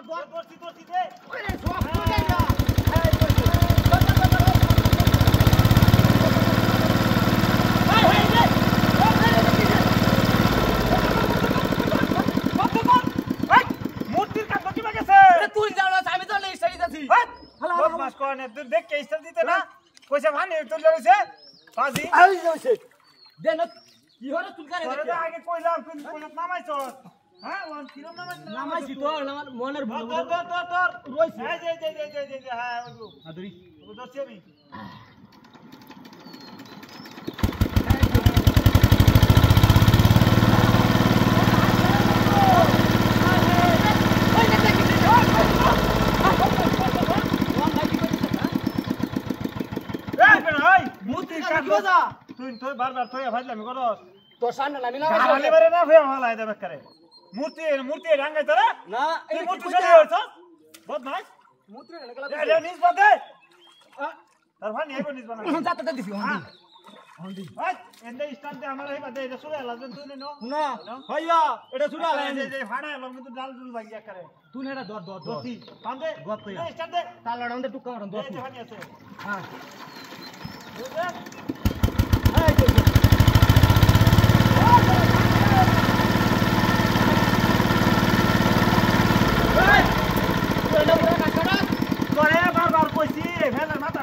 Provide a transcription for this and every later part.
দর্শি দে ওরে সব করে না মূর্তির কাজ কি বাগেছে তুই যাও না আমি তো নেই স্টাডি যাচ্ছি বদমাশ কোনে তুই দেখ কে স্টার দিতে না কইছে ভানি তুই লইছে পাজি আই যাইছে দেন কি হলো তুই করে তোরে আগে কইলাম তুই কইলা নামাইছ হ্যাঁ ওয়ান কিলো নামাইছি তো আমার মনের ভুল তোর রইছে এই হ্যাঁ ওগু আদরি ওগু দর্শি আমি তুই বারবার তুই ভাজলামি করস তোর সামনে নামি না গালি বারে না ফের ভালাই দেবে করে মূর্তি রাঙ্গাই তোরা না তুই মূর্তি চলে হইছ বদমাশ মূত্রে লাগলা এটা নিজ বাদে তার ভানি আইবো নিজ বানা যাতে দিছি হন্দি ভাই এন্ডে স্টার্ট দে আমার এই বাদে এটা শুনে লাগবে তুই নো না ভাইয়া এটা শুনা এই ফাড়া লং কিন্তু ডাল ডুল ভাগিয়া করে তুই এটা ধর দতি পাঁদে গত কইয়া স্টার্ট দে তার লড়ান্দে টুকা মারন এই যে ভানি আছে হ্যাঁ বুঝছ এই যে তোরে বারবার কইছি ফেলের মাথা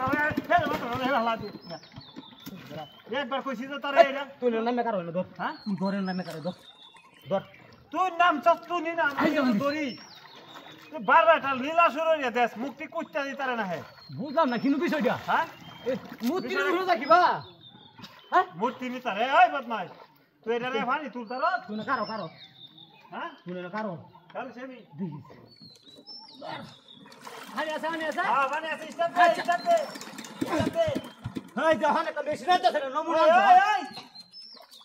হেলা দি একবার কইছি তো তোরে এটা তুই নামে কার হইলো ধর হ্যাঁ তুই ঘরের নামে কার ধর তোর নাম চস্তু নি না আমি দরি তুই বারবার এটা লীলা শুরু হইয়া দেশ মুক্তি কুত্তা দিতারে না হে বুঝলাম না কিনু বিষয়টা হ্যাঁ মূর্তি উড়ে যাকিবা হ্যাঁ মূর্তি নিতারে ওই বদমাইশ তুই এটা রে ভানি তুলতার তুই না কারো হ্যাঁ তুই না কারো কাল সেমি দিস আরে আসা হ্যাঁ ভানি আছে স্টার্ট দে হাই জাহানে কা বেশি না দছে নমুনা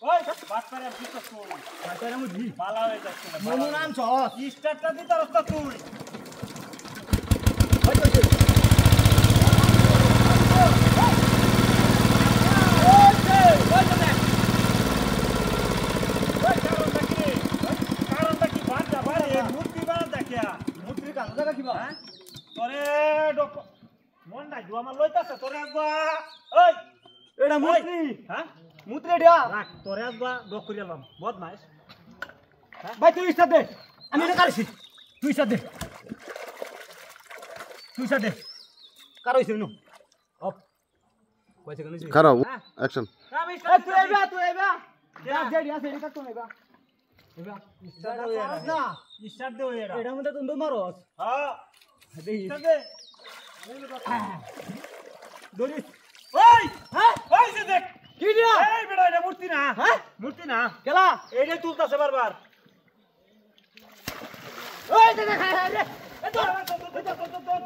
ওই বাত করে আর কিছু তো তাইরা মুজি পালা হয়ে যাচ্ছে না নমুনা আনছ স্টার্টটা দিতার তো তুই মূর্তির কাজ জায়গা কিবা তোরে মন নাই আমার লইতাছে তোরে একবার ওই এটা মূর্তি হ্যাঁ মূর্তি এটা রাখ তোরে একবার ডক করিলাম বদমাইশ ভাই তুই ইচ্ছা দে আমি এটা কারছি তুই ইচ্ছা দে কার হইছে নু অফ কইছে কেন খারাপ অ্যাকশন তুই আইবা যা জেডি আছে এটা তো নেবা এবা স্টার্ট দে ওইরা এটা মধ্যে তুমি মারোস হ্যাঁ দেই স্টার্ট দে দড়ি ওই হ্যাঁ ওই যে দেখ কি দিয়া এই বেটা এটা মূর্তি না হ্যাঁ মূর্তি না কেলা এইটা তুলতাছে বারবার ওই দেখা রে এ তো তোর